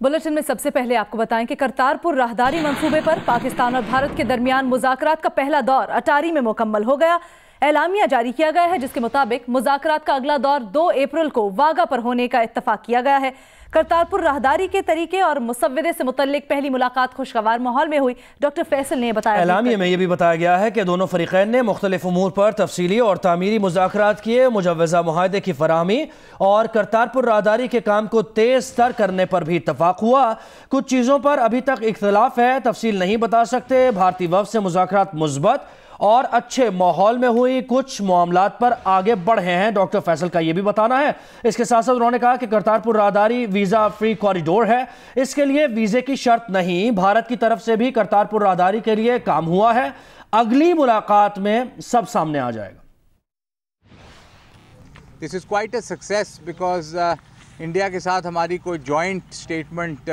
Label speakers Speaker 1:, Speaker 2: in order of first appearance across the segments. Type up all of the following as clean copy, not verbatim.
Speaker 1: Bulletin में सबसे पहले आपको बताएं कि करतारपुर राहदारी मंसूबे पर पाकिस्तान और भारत के दरमियान मुज़ाकरात का पहला दौर अटारी में मुकम्मल हो गया। एलामिया जारी किया गया है जिसके मुताबिक मुज़ाकरात का अगला दौर 2 अप्रैल को वागा पर होने का इत्तफाक किया गया है। करतारपुर राहदारी के तरीके और मुसव्वदे से मुतल्लिक पहली मुलाकात खुशगवार माहौल में हुई। डॉक्टर फैसल ने बताया,
Speaker 2: एलामिया में यह भी बताया गया है कि दोनों फरीकैन ने मुख्तलिफ उमूर पर तफसीली और तामीरी मुज़ाकरात किए। मुजव्वज़ा मुआहदे की फराहमी और करतारपुर राहदारी के काम को तेज तर करने पर भी इत्तफाक हुआ। कुछ चीज़ों पर अभी तक इख्तलाफ है, तफसील नहीं बता सकते। भारतीय वफ़द से मुज़ाकरात मुस्बत और अच्छे माहौल में हुई, कुछ मामलात पर आगे बढ़े हैं, डॉक्टर फैसल का यह भी बताना है। इसके साथ साथ उन्होंने कहा कि करतारपुर राहदारी वीज़ा फ्री कॉरिडोर है, इसके लिए वीज़े की शर्त नहीं। भारत की तरफ से भी करतारपुर राहदारी के लिए काम हुआ है। अगली मुलाकात में सब सामने आ जाएगा।
Speaker 3: This is quite a success because India के साथ हमारी कोई जॉइंट स्टेटमेंट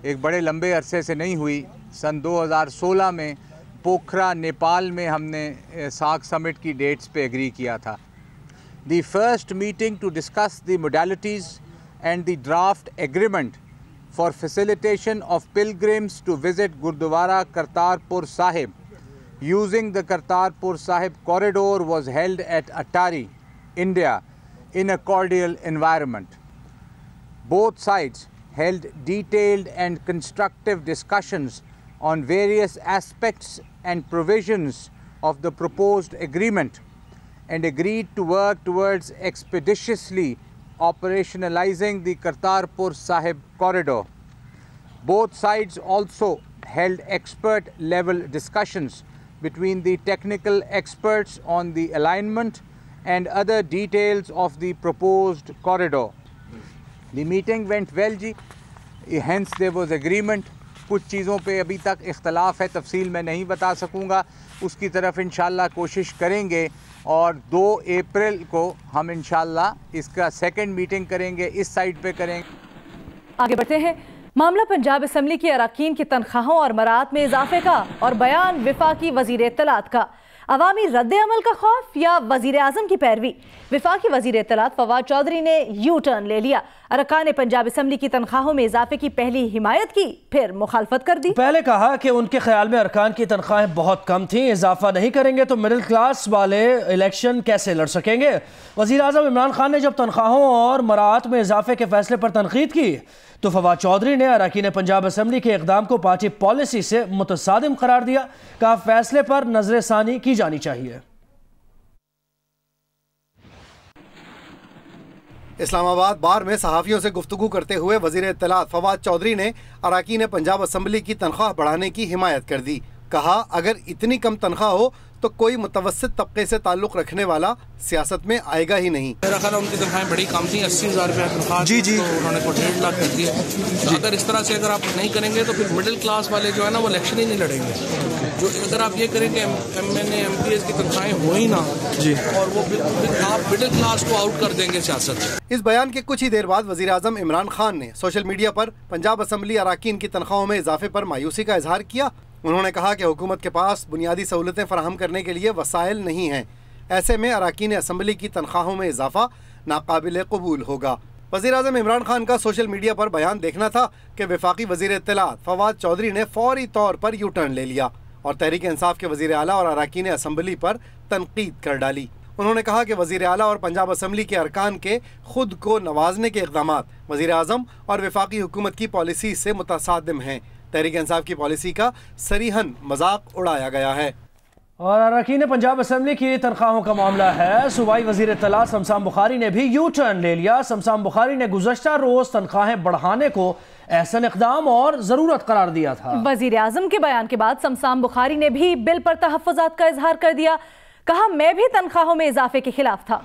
Speaker 3: एक बड़े लंबे अरसे से नहीं हुई। सन 2016 में पोखरा नेपाल में हमने सार्क समिट की डेट्स पे एग्री किया था। The first meeting to discuss the modalities and the draft agreement for facilitation of pilgrims to visit gurdwara Kartarpur Sahib using the Kartarpur Sahib corridor was held at Atari, India in a cordial environment. Both sides held detailed and constructive discussions on various aspects and provisions of the proposed agreement and agreed to work towards expeditiously operationalizing the Kartarpur Sahib corridor. Both sides also held expert level discussions between the technical experts on the alignment and other details of the proposed corridor. The meeting went well जी, hence there was agreement. कुछ चीज़ों पे अभी तक इख्तलाफ है, तफसील मैं नहीं बता सकूँगा, उसकी तरफ इंशाल्लाह कोशिश करेंगे और 2 अप्रैल को हम इंशाल्लाह इसका सेकंड मीटिंग करेंगे, इस साइड पे करेंगे।
Speaker 1: आगे बढ़ते हैं। मामला पंजाब असम्बली की अरकान की तनख्वाहों और मरात में इजाफे का और बयान वफाकी वज़ीर इत्तलात का। अवामी रद्द अमल का खौफ या वज़ीर आज़म की पैरवी? वफाकी वज़ीर इत्तलात फवाद चौधरी ने यू टर्न ले लिया। अरकान पंजाब असम्बली की तनख्वाहों में इजाफे की पहली हिमायत की, फिर मुखालफत कर दी।
Speaker 2: पहले कहा कि उनके ख्याल में अरकान की तनख्वाहें बहुत कम थी, इजाफा नहीं करेंगे तो मिडिल क्लास वाले इलेक्शन कैसे लड़ सकेंगे। वज़ीर आज़म इमरान खान ने जब तनख्वाहों और मरात में इजाफे के फैसले पर तनकीद की तो फवाद चौधरी ने अरकान पंजाब असम्बली के इक़दाम को पार्टी पॉलिसी से मुतसादिम करार दिया। कहा फैसले पर नजरसानी की जानी चाहिए।
Speaker 4: इस्लामाबाद बार में सहाफ़ियों से गुफ्तगू करते हुए वज़ीर इत्तलात फवाद चौधरी ने अरकान पंजाब असम्बली की तनख्वाह बढ़ाने की हिमायत कर दी। कहा अगर इतनी कम तनख्वाह हो तो कोई मुतवस्सित तबके से ताल्लुक़ रखने वाला सियासत में आएगा ही नहीं।
Speaker 5: मेरा ख्याल उनकी तनख्वाहें बड़ी कम थी, 80,000 रुपया तनख्वाह जी तो उन्होंने को 1.5 लाख कर दिया। अगर इस तरह से अगर आप नहीं करेंगे तो फिर मिडिल क्लास वाले जो है ना वो इलेक्शन ही नहीं लड़ेंगे। जो अगर आप ये करेंगे MNA MPs की तनख्वाहें हो ही ना जी और वो आप मिडिल क्लास को आउट कर देंगे सियासत से।
Speaker 4: इस बयान के कुछ ही देर बाद वज़ीर आज़म इमरान खान ने सोशल मीडिया पर पंजाब असम्बली अरकान की तनख्वाहों में इजाफे पर मायूसी का इजहार किया। उन्होंने कहा कि हुकूमत के पास बुनियादी सहूलतें फराहम करने के लिए वसाइल नहीं हैं, ऐसे में अरकान असम्बली की तनख्वाहों में इजाफा नाकाबिल कबूल होगा। वज़ीर आज़म इमरान खान का सोशल मीडिया पर बयान देखना था कि वफाकी वज़ीर इत्तलात फवाद चौधरी ने फौरी तौर पर यू टर्न ले लिया और तहरीक इंसाफ के वज़ीर आला और अरकान असम्बली पर तनकीद कर डाली। उन्होंने कहा कि वज़ीर आला और पंजाब असम्बली के अरकान के खुद को नवाजने के इक़दामात वज़ीर आज़म और वफाकी हुकूमत की पॉलिसी से मुतसादिम हैं। तहरीक इंसाफ की पॉलिसी का सरीहन मजाक उड़ाया गया है।
Speaker 2: और अरकान पंजाब असम्बली की तनख्वाहों का मामला है। सूबाई वज़ीर इत्तलात शमशान बुखारी ने भी यू टर्न ले लिया। शमशान बुखारी ने गुज़श्ता रोज़ तनख्वाहें बढ़ाने को एहसन इक़दाम और ज़रूरत करार दिया था।
Speaker 1: वज़ीर आज़म के बयान के बाद शमशान बुखारी ने भी बिल पर तहफ़्फ़ुज़ात का इजहार कर दिया। कहा मैं भी तनख्वाहों में इजाफे के खिलाफ था।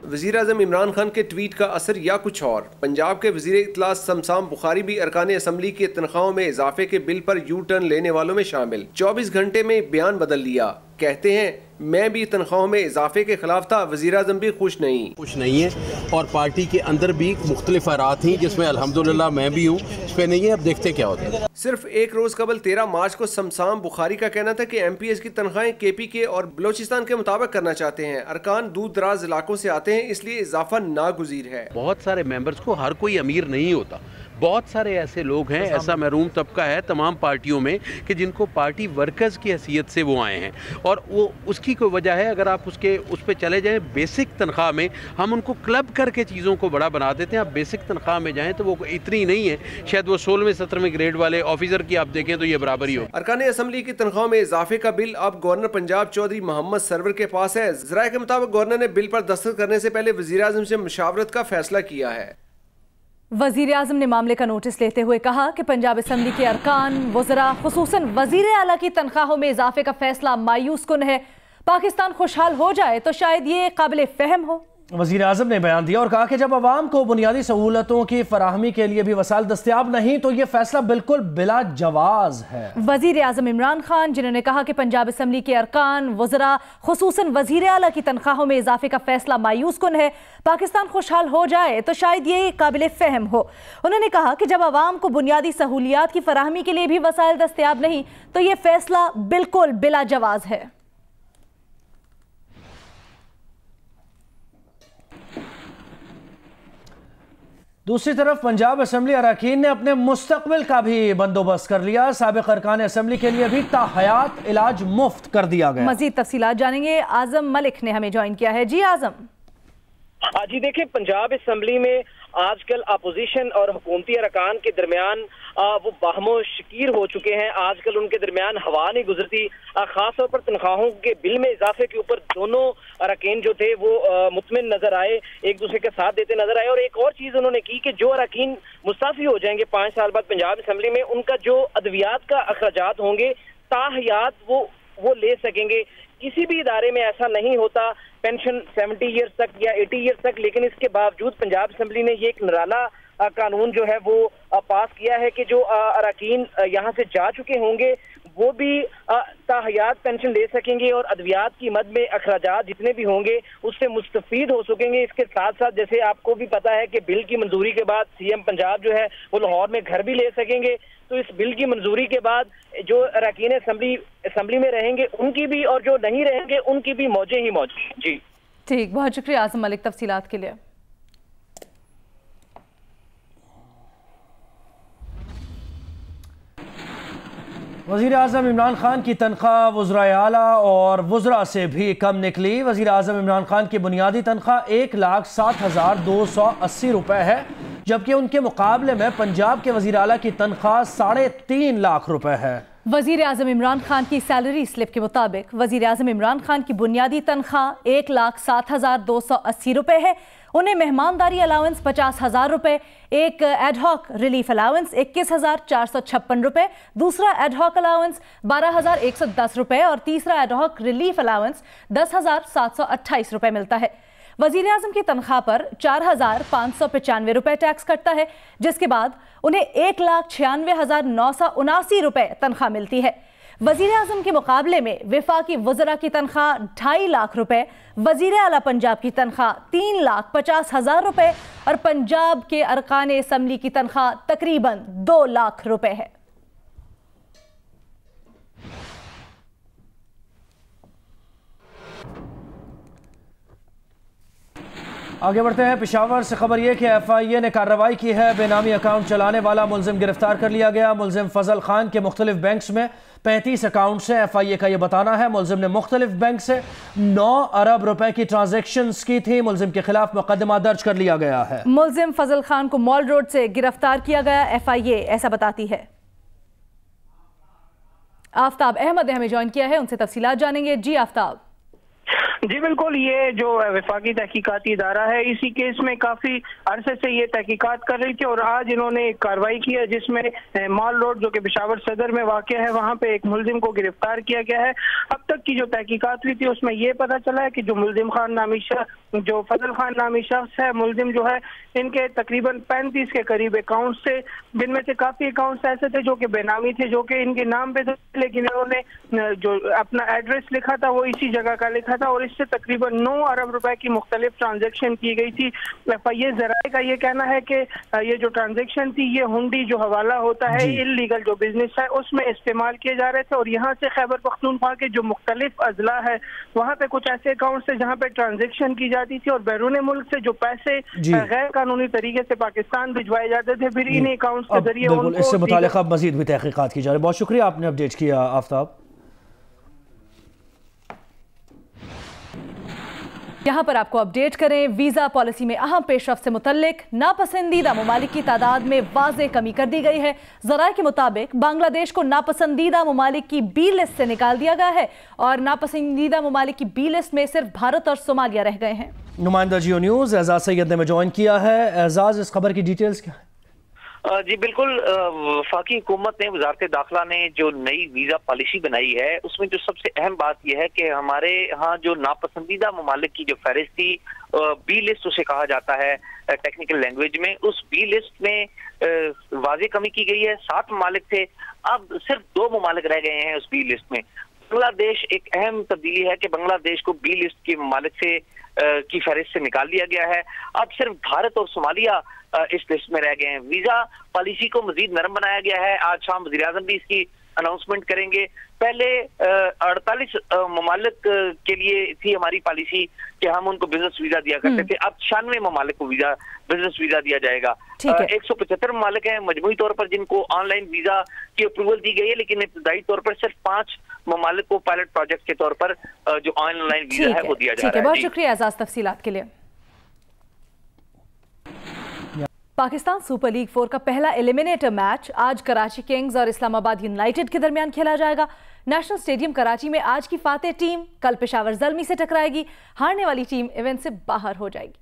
Speaker 6: वज़ीर आज़म इमरान खान के ट्वीट का असर या कुछ और। पंजाब के वज़ीर इत्तलात शमशान बुखारी भी अरकान असम्बली की तनख्वाहों में इजाफे के बिल पर यू टर्न लेने वालों में शामिल। 24 घंटे में बयान बदल लिया। कहते हैं मैं भी तनख्वाहों में इजाफे के खिलाफ था, वज़ीर आज़म भी खुश नहीं
Speaker 7: है और पार्टी के अंदर भी मुख्तलिफ आरात थी जिसमें अल्हम्दुलिल्लाह मैं भी हूँ। मार्च पे नहीं है, अब देखते क्या होता है।
Speaker 6: सिर्फ एक रोज कबल 13 मार्च को समसाम बुखारी का कहना था कि MPs की तनख्वाहें KPK और बलोचिस्तान के मुताबिक करना चाहते हैं। अरकान दूर दराज इलाकों से आते हैं, इसलिए इजाफा नागुज़ीर है।
Speaker 8: बहुत सारे मेंबर्स को, हर कोई अमीर नहीं होता, बहुत सारे ऐसे लोग हैं, ऐसा महरूम तबका है तमाम पार्टियों में कि जिनको पार्टी वर्कर्स की हैसियत से वो आए हैं, और वो उसकी कोई वजह है। अगर आप उस पर चले जाएं बेसिक तनख्वाह में, हम उनको क्लब करके चीज़ों को बड़ा बना देते हैं। आप बेसिक तनख्वाह में जाएं तो वो इतनी नहीं है, शायद वो 16वें 17वें ग्रेड वाले ऑफिसर की आप देखें तो ये बराबरी हो।
Speaker 6: अरकान असम्बली की तनख्वाह में इजाफे का बिल अब गवर्नर पंजाब चौधरी मोहम्मद सरवर के पास है। ज़राए के मुताबिक गवर्नर ने बिल पर दस्तखत करने से पहले वज़ीर आज़म से मुशावरत का फैसला किया है।
Speaker 1: वजीर आज़म ने मामले का नोटिस लेते हुए कहा कि पंजाब असम्बली के अरकान वज़रा खुसूसन वजीर आला की तनख्वाहों में इजाफे का फैसला मायूस कुन है। पाकिस्तान खुशहाल हो जाए तो शायद ये काबिल फ़हम हो।
Speaker 2: वज़ीर आज़म ने बयान दिया और कहा कि जब आवाम को बुनियादी सहूलतों की फराहमी के लिए भी वसाइल दस्तयाब नहीं तो ये फैसला बिल्कुल बिला जवाज़ है।
Speaker 1: वज़ीर आज़म इमरान खान, जिन्होंने कहा कि पंजाब असम्बली के अरकान वज़रा खुसूसन वज़ीर आला की तनख्वाहों में इजाफे का फैसला मायूस कुन है। पाकिस्तान खुशहाल हो जाए तो शायद ये काबिल फ़हम हो। उन्होंने कहा कि जब आवाम को बुनियादी सहूलियात की फराहमी के लिए भी वसाइल दस्तयाब नहीं तो ये फैसला बिल्कुल बिला जवाज़ है।
Speaker 2: दूसरी तरफ पंजाब असम्बली अरकान ने अपने मुस्तकबिल का भी बंदोबस्त कर लिया। साबिक अरकान असम्बली के लिए भी ताहयात इलाज मुफ्त कर दिया गया।
Speaker 1: मजीद तफसीलात जानेंगे, आजम मलिक ने हमें ज्वाइन किया है। जी आजम।
Speaker 9: जी देखिए, पंजाब असम्बली में आजकल अपोजिशन और हुकूमती अरकान के दरमियान वो बाहमो शकीर हो चुके हैं। आजकल उनके दरमियान हवा नहीं गुजरती। खास तौर पर तनख्वाहों के बिल में इजाफे के ऊपर दोनों अरकान जो थे वो मुतमिन नजर आए, एक दूसरे के साथ देते नजर आए। और एक और चीज उन्होंने की कि जो अरकान मुस्ताफी हो जाएंगे 5 साल बाद पंजाब असम्बली में, उनका जो अद्वियात का अखराजात होंगे ताहयात वो ले सकेंगे। किसी भी इदारे में ऐसा नहीं होता पेंशन 70 ईयर्स तक या 80 ईयर्स तक, लेकिन इसके बावजूद पंजाब असम्बली ने ये एक निराला कानून जो है वो पास किया है कि जो अरकान यहाँ से जा चुके होंगे वो भी ताहयात पेंशन ले सकेंगे और अद्वियात की मद में अखराजात जितने भी होंगे उससे मुस्तफीद हो सकेंगे। इसके साथ साथ जैसे आपको भी पता है कि बिल की मंजूरी के बाद CM पंजाब जो है वो लाहौर में घर भी ले सकेंगे। तो इस बिल की मंजूरी के बाद जो अरकान असम्बली में रहेंगे उनकी भी और जो नहीं रहेंगे उनकी भी मौजें ही मौजें। जी
Speaker 1: ठीक, बहुत शुक्रिया आज़म मलिक तफसीलात के लिए।
Speaker 2: वज़ीर आज़म इमरान खान की तनख्वाह वज़राए आला और वज़रा से भी कम निकली। वज़ीर आज़म इमरान खान की बुनियादी तनख्वाह 1,07,280 रुपये है, जबकि उनके मुकाबले में पंजाब के वज़ीर आला की तनख्वाह 3.5 लाख रुपए है।
Speaker 1: वज़ीर आज़म इमरान खान की सैलरी स्लिप के मुताबिक वज़ीर आज़म इमरान खान की बुनियादी तनख्वाह 1,07,280 रुपये है। उन्हें मेहमानदारी अलाउंस 50,000 रुपये, एक एडहॉक रिलीफ अलाउंस 21,456 रुपये, दूसरा एडहॉक अलाउंस 12,110 रुपये और तीसरा एडहॉक रिलीफ अलाउंस 10,728 रुपये मिलता है। वज़ीर आज़म की तनख्वाह पर 4,595 रुपये टैक्स कटता है, जिसके बाद उन्हें 1,96,979 रुपये तनख्वाह मिलती है। वज़ीर आज़म के मुकाबले में वफाकी वज़रा की तनख्वाह 2.5 लाख रुपये, वज़ीर आला पंजाब की तनख्वाह 3,50,000 रुपये और पंजाब के अरकान असम्बली की तनख्वाह तकरीबन 2 लाख रुपये है।
Speaker 2: आगे बढ़ते हैं। पेशावर से खबर यह कि FIA ने कार्रवाई की है। बेनामी अकाउंट चलाने वाला मुलजिम गिरफ्तार कर लिया गया। मुलजिम फजल खान के मुख्तलिफ बैंक्स में 35 अकाउंट्स हैं। FIA का यह बताना है मुलजिम ने मुख्तलिफ बैंक से 9 अरब रुपए की ट्रांजेक्शन्स की थी। मुलजिम के खिलाफ मुकदमा दर्ज कर लिया गया है।
Speaker 1: मुलजिम फजल खान को मॉल रोड से गिरफ्तार किया गया, FIA ऐसा बताती है। आफ्ताब अहमद ने हमें ज्वाइन किया है, उनसे तफसीलात जानेंगे। जी आफ्ताब।
Speaker 10: जी बिल्कुल, ये जो वफाकी तहकीकाती इदारा है इसी केस में काफी अरसे से ये तहकीकात कर रही थी और आज इन्होंने एक कार्रवाई की है जिसमें मॉल रोड जो कि पेशावर सदर में वाक़ है वहाँ पे एक मुलजिम को गिरफ्तार किया गया है। अब तक की जो तहकीकात हुई थी उसमें ये पता चला है कि जो मुलजिम खान नामी जो फजल खान नामी शख्स है मुलजिम जो है, इनके तकरीबन 35 के करीब अकाउंट थे, जिनमें से काफी अकाउंट्स ऐसे थे जो कि बेनामी थे, जो कि इनके नाम पे थे, लेकिन इन्होंने जो अपना एड्रेस लिखा था वो इसी जगह का लिखा था और इससे तकरीबन 9 अरब रुपए की मुख्तलिफ ट्रांजेक्शन की गई थी। ये जराए का ये कहना है कि ये जो ट्रांजेक्शन थी ये हुंडी जो हवाला होता है, इलीगल जो बिजनेस है उसमें इस्तेमाल किए जा रहे थे। और यहाँ से खैबर पख्तूनख्वा के जो मुख्तलिफ अजला है वहाँ पे कुछ ऐसे अकाउंट थे जहाँ पे ट्रांजेक्शन की जाती थी और बैरून मुल्क से जो पैसे गैर कानूनी तरीके से पाकिस्तान भिजवाए जाते थे, फिर इन अकाउंट के जरिए
Speaker 2: इससे मुताल्लिक़ अब मज़ीद भी तहक़ीक़ात की जा रही है। बहुत शुक्रिया, आपने अपडेट किया आफ्ताब।
Speaker 1: यहाँ पर आपको अपडेट करें, वीजा पॉलिसी में अहम पेशरफ्त से मुतल्लिक नापसंदीदा ममालिक की तादाद में वाज़े कमी कर दी गई है। ज़राए के मुताबिक बांग्लादेश को नापसंदीदा ममालिक की बी लिस्ट से निकाल दिया गया है और नापसंदीदा ममालिक की बी लिस्ट में सिर्फ भारत और सोमालिया रह गए हैं।
Speaker 2: नुमाइंदा जियो न्यूज़ एजाज सैयद ने ज्वाइन किया है। एजाज, इस खबर की डिटेल्स क्या है?
Speaker 11: जी बिल्कुल, वफाकी हुकूमत ने, वजारत दाखिला ने जो नई वीजा पॉलिसी बनाई है उसमें जो सबसे अहम बात यह है कि हमारे यहाँ जो नापसंदीदा ममालिक की जो फहरिस्त थी, बी लिस्ट उसे कहा जाता है टेक्निकल लैंग्वेज में, उस बी लिस्ट में वाज़े कमी की गई है। 7 ममालिक थे, अब सिर्फ 2 ममालिक रह गए हैं उस बी लिस्ट में। बांग्लादेश एक अहम तब्दीली है कि बांग्लादेश को बी लिस्ट के ममालिक से की फहरिस्त से निकाल दिया गया है। अब सिर्फ भारत और सोमालिया इस लिस्ट में रह गए हैं। वीजा पॉलिसी को मजीद नरम बनाया गया है। आज शाम वज़ीर आज़म भी इसकी अनाउंसमेंट करेंगे। पहले 48 ममालिक के लिए थी हमारी पॉलिसी कि हम उनको बिजनेस वीजा दिया करते थे, अब 96 ममालिक को बिजनेस वीजा दिया जाएगा। 175 ममालिक हैं मजमूई तौर पर जिनको ऑनलाइन वीजा की अप्रूवल दी गई है, लेकिन इब्तदाई तौर पर सिर्फ 5 ममालिक को पायलट प्रोजेक्ट के तौर पर जो ऑनलाइन वीजा है वो दिया जा रहा है।
Speaker 1: बहुत शुक्रिया एजाज तफसीलात के लिए। पाकिस्तान सुपर लीग 4 का पहला एलिमिनेटर मैच आज कराची किंग्स और इस्लामाबाद यूनाइटेड के दरमियान खेला जाएगा। नेशनल स्टेडियम कराची में आज की फातेह टीम कल पेशावर ज़ल्मी से टकराएगी। हारने वाली टीम इवेंट से बाहर हो जाएगी।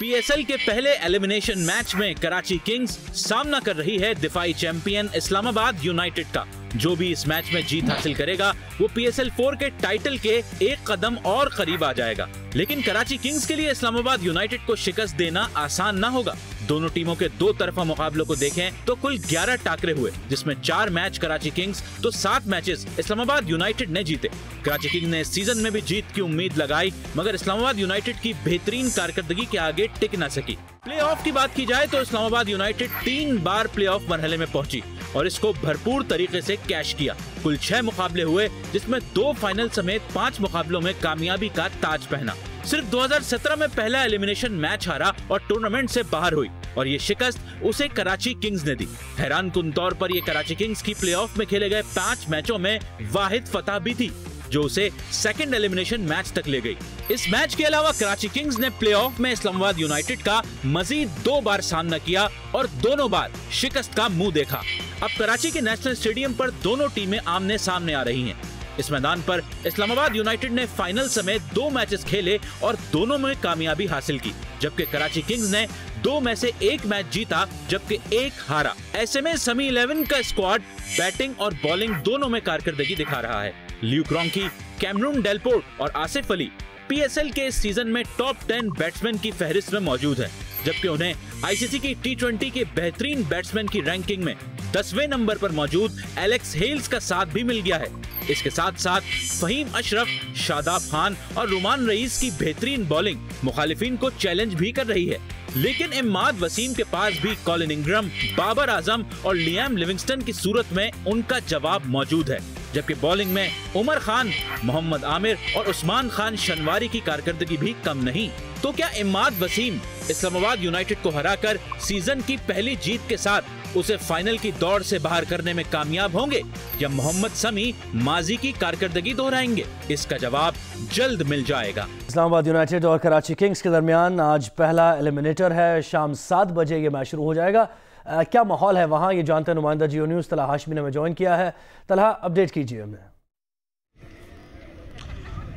Speaker 12: पीएसएल के पहले एलिमिनेशन मैच में कराची किंग्स सामना कर रही है दिफाई चैंपियन इस्लामाबाद यूनाइटेड का। जो भी इस मैच में जीत हासिल करेगा वो पीएसएल 4 के टाइटल के एक कदम और करीब आ जाएगा। लेकिन कराची किंग्स के लिए इस्लामाबाद यूनाइटेड को शिकस्त देना आसान ना होगा। दोनों टीमों के 2 तरफा मुकाबलों को देखें तो कुल 11 टाकरे हुए, जिसमें 4 मैच कराची किंग्स तो 7 मैचेस इस्लामाबाद यूनाइटेड ने जीते। कराची किंग्स ने इस सीजन में भी जीत की उम्मीद लगाई, मगर इस्लामाबाद यूनाइटेड की बेहतरीन कारकर्दगी के आगे टिक न सकी। प्लेऑफ की बात की जाए तो इस्लामाबाद यूनाइटेड 3 बार प्लेऑफ मरहले में पहुंची और इसको भरपूर तरीके से कैश किया। कुल 6 मुकाबले हुए, जिसमें 2 फाइनल समेत 5 मुकाबलों में कामयाबी का ताज पहना। सिर्फ 2017 में पहला एलिमिनेशन मैच हारा और टूर्नामेंट से बाहर हुई और ये शिकस्त उसे कराची किंग्स ने दी। हैरान कुन तौर पर ये कराची किंग्स की प्लेऑफ में खेले गए 5 मैचों में वाहिद फतह भी थी, जो उसे सेकंड एलिमिनेशन मैच तक ले गई। इस मैच के अलावा कराची किंग्स ने प्लेऑफ में इस्लामाबाद यूनाइटेड का मजीद 2 बार सामना किया और दोनों बार शिकस्त का मुंह देखा। अब कराची के नेशनल स्टेडियम पर दोनों टीमें आमने सामने आ रही हैं। इस मैदान पर इस्लामाबाद यूनाइटेड ने फाइनल समेत 2 मैचेस खेले और दोनों में कामयाबी हासिल की, जबकि कराची किंग्स ने 2 में से 1 मैच जीता जबकि 1 हारा। ऐसे में समी 11 का स्क्वाड बैटिंग और बॉलिंग दोनों में कारकर्दगी दिखा रहा है। ल्यूक रॉन्की, कैमरून डेलपोर्ट और आसिफ अली पीएसएल के इस सीजन में टॉप 10 बैट्समैन की फहरिस्त में मौजूद है, जबकि उन्हें आईसीसी की T20 के बेहतरीन बैट्समैन की रैंकिंग में 10वें नंबर पर मौजूद एलेक्स हेल्स का साथ भी मिल गया है। इसके साथ साथ फहीम अशरफ, शादाब खान और रुमान रईस की बेहतरीन बॉलिंग मुखालिफिन को चैलेंज भी कर रही है। लेकिन इमाद वसीम के पास भी कॉलिन इंग्रम, बाबर आजम और लियाम लिविंगस्टन की सूरत में उनका जवाब मौजूद है, जबकि बॉलिंग में उमर खान, मोहम्मद आमिर और उस्मान खान शनवारी की कारकर्दगी भी कम नहीं। तो क्या इमाद वसीम इस्लामाबाद यूनाइटेड को हराकर सीजन की पहली जीत के साथ उसे फाइनल की दौड़ से बाहर करने में कामयाब होंगे, या मोहम्मद समी माजी की कारकर्दगी दोहराएंगे? इसका जवाब जल्द मिल जाएगा।
Speaker 2: इस्लामाबाद यूनाइटेड और कराची किंग्स के दरमियान आज पहला एलिमिनेटर है। शाम 7 बजे ये मैच शुरू हो जाएगा। क्या माहौल है वहाँ, ये जानते हैं नुमाइंदा जियो न्यूज़ तलहा हाशमी ने हमें ज्वाइन किया है। तलहा, अपडेट कीजिए हमें।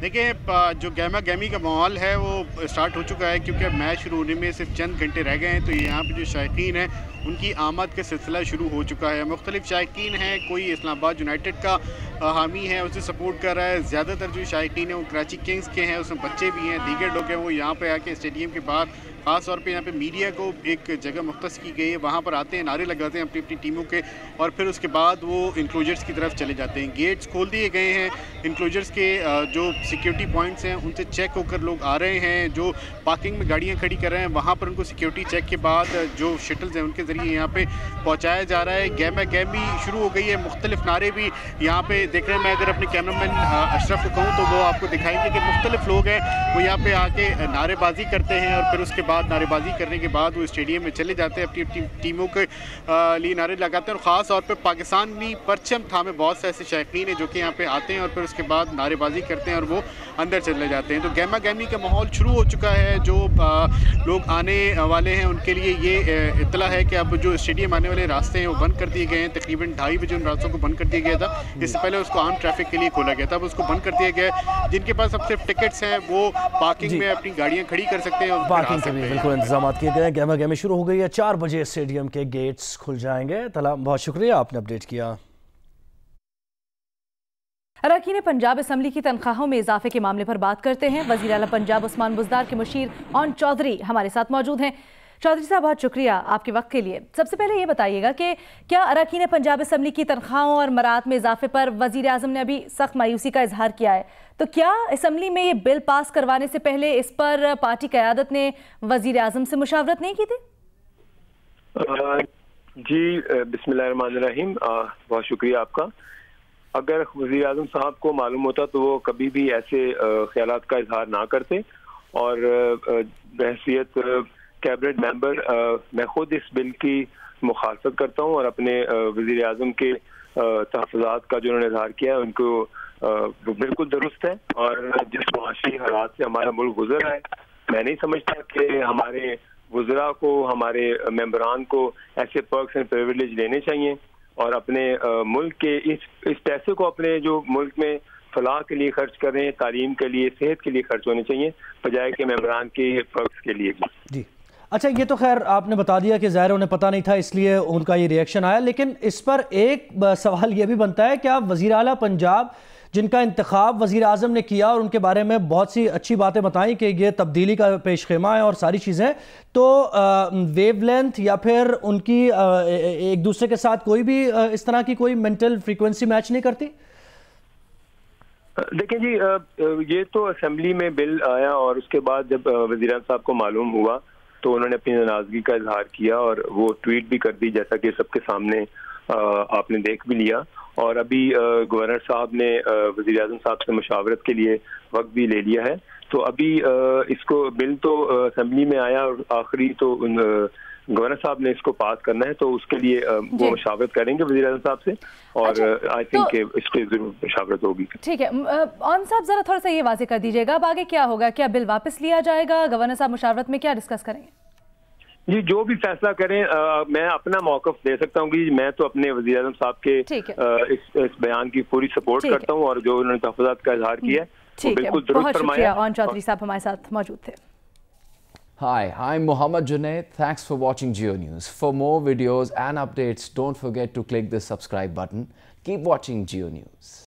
Speaker 13: देखिए, जो गहमा गहमी का माहौल है वो स्टार्ट हो चुका है, क्योंकि मैच शुरू होने में सिर्फ चंद घंटे रह गए हैं। तो यहाँ पर जो शायकीन हैं उनकी आमद का सिलसिला शुरू हो चुका है। मुख्तलिफ शायकीन हैं, कोई इस्लामाबाद यूनाइटेड का हामी है, उसे सपोर्ट कर रहा है। ज़्यादातर जो शायकीन हैं वो कराची किंग्स के हैं, उसमें बच्चे भी हैं, दीगर लोग हैं, वो यहाँ पे आके स्टेडियम के बाहर ख़ास तौर पे यहाँ पे मीडिया को एक जगह मुख्तस की गई है, वहाँ पर आते हैं, नारे लगाते हैं अपनी अपनी टीमों के, और फिर उसके बाद वो इंक्लोजर्स की तरफ चले जाते हैं। गेट्स खोल दिए गए हैं, इंक्लोजर्स के जो सिक्योरिटी पॉइंट्स हैं उनसे चेक होकर लोग आ रहे हैं, जो पार्किंग में गाड़ियाँ खड़ी कर रहे हैं वहाँ पर उनको सिक्योरिटी चेक के बाद जो शटल्स हैं उनके ज़रिए यहाँ पे पहुँचाया जा रहा है। गहमा गहमी शुरू हो गई है, मुख्तलिफ नारे भी यहाँ पे देख रहे हैं। मैं अगर अपने कैमरामैन अशरफ को कहूँ तो वो आपको दिखाएंगे कि मुख्तलिफ लोग हैं वो यहाँ पे आके नारेबाजी करते हैं, और फिर उसके बाद नारेबाजी करने के बाद वो स्टेडियम में चले जाते हैं, अपनी अपनी टीमों के लिए नारे लगाते हैं। और ख़ास तौर पर पाकिस्तानी परचम थामे बहुत से ऐसे शायकीन हैं जो कि यहाँ पे आते हैं और फिर उसके बाद नारेबाजी करते हैं और वो अंदर चले जाते हैं। तो गहमा गहमी का माहौल शुरू हो चुका है। जो लोग आने वाले हैं उनके लिए ये इत्तला है कि अब जो स्टेडियम आने वाले रास्ते हैं वो बंद कर दिए गए हैं। तकरीबन 2:30 बजे उन रास्तों को बंद कर दिया गया था, इससे पहले उसको आम ट्रैफिक के लिए खोला गया था, अब उसको बंद कर दिया गया है। जिनके पास अब सिर्फ टिकट्स हैं वो पार्किंग में अपनी गाड़ियाँ खड़ी कर सकते हैं और
Speaker 2: पार्किंग के भी बिल्कुल इंतजाम किए गए हैं। गहमा गहमी शुरू हो गई है, 4 बजे स्टेडियम के गेट्स खुल जाएंगे। तला बहुत शुक्रिया, आपने अपडेट किया।
Speaker 1: अरकान पंजाब असम्बली की तनख्वाहों में इजाफे के मामले पर बात करते हैं। वज़ीर आला पंजाब उस्मान बुज़दार के मुशीर ओन चौधरी हमारे साथ मौजूद हैं। चौधरी साहब, बहुत शुक्रिया आपके वक्त के लिए। सबसे पहले ये बताइएगा कि क्या अरकान पंजाब असम्बली की तनख्वाहों और मरात में इजाफे पर वज़ीर आज़म ने अभी सख्त मायूसी का इजहार किया है, तो क्या असम्बली में ये बिल पास करवाने से पहले इस पर पार्टी क़यादत ने वज़ीर आज़म से मुशावरत नहीं की थी?
Speaker 14: जी बिस्मिल्लाहिर्रहमानिर्रहीम, बहुत शुक्रिया आपका। अगर वज़ीर आज़म साहब को मालूम होता तो वो कभी भी ऐसे ख्यालात का इजहार ना करते, और बहैसियत कैबिनेट मेंबर मैं खुद इस बिल की मुखालफत करता हूँ, और अपने वज़ीर आज़म के तहफ़्फ़ुज़ात का जो उन्होंने इजहार किया है उनको बिल्कुल दुरुस्त है। और जिस मुआशी हालात से हमारा मुल्क गुजर रहा है, मैं नहीं समझता कि हमारे वज़रा को, हमारे मेंबरान को ऐसे पर्क्स एंड प्रिविलेज लेने चाहिए, और अपने मुल्क के इस पैसे को अपने जो मुल्क में फलाह के लिए खर्च कर रहे हैं, तालीम के लिए, सेहत के लिए खर्च होने चाहिए, बजाय के मेंबरान के पर्क्स के लिए भी।
Speaker 2: जी अच्छा, ये तो खैर आपने बता दिया कि ज़ाहिर उन्हें पता नहीं था इसलिए उनका ये रिएक्शन आया, लेकिन इस पर एक सवाल ये भी बनता है कि आप वज़ीर आला पंजाब जिनका इंतखाब वज़ीर आज़म ने किया और उनके बारे में बहुत सी अच्छी बातें बताई कि ये तब्दीली का पेशखेमा है और सारी चीज़ें, तो वेवलेंथ या फिर उनकी एक दूसरे के साथ कोई भी इस तरह की कोई मेंटल फ्रीक्वेंसी मैच नहीं करती?
Speaker 14: देखिए जी, ये तो असेंबली में बिल आया और उसके बाद जब वज़ीर आज़म साहब को मालूम हुआ तो उन्होंने अपनी नाराज़गी का इजहार किया और वो ट्वीट भी कर दी, जैसा कि सबके सामने आपने देख भी लिया। और अभी गवर्नर साहब ने वज़ीर आज़म साहब से मुशावरत के लिए वक्त भी ले लिया है। तो अभी इसको बिल तो असेंबली में आया और आखिरी तो गवर्नर साहब ने इसको पास करना है, तो उसके लिए वो मुशावरत करेंगे वज़ीर आज़म साहब से, और आई थिंक कि इस पर जरूर मुशावरत होगी।
Speaker 1: ठीक है, ऑन साहब जरा थोड़ा सा ये वाज़े कर दीजिएगा, अब आगे क्या होगा? क्या बिल वापस लिया जाएगा? गवर्नर साहब मुशावरत में क्या डिस्कस करेंगे?
Speaker 14: जी, जो भी फैसला करें, मैं अपना मौक़िफ़ दे सकता हूँ कि मैं तो अपने वज़ीर आज़म साहब के इस बयान की पूरी सपोर्ट करता हूँ, और जो उन्होंने तहफ़्फ़ुज़ात का इजहार किया है बिल्कुल दुरुस्त फरमाया।
Speaker 1: ऑन चौधरी साहब हमारे साथ मौजूद थे।
Speaker 15: Hi, I'm Mohammad Junaid. Thanks for watching Geo News. For more videos and updates, don't forget to click the subscribe button. Keep watching Geo News.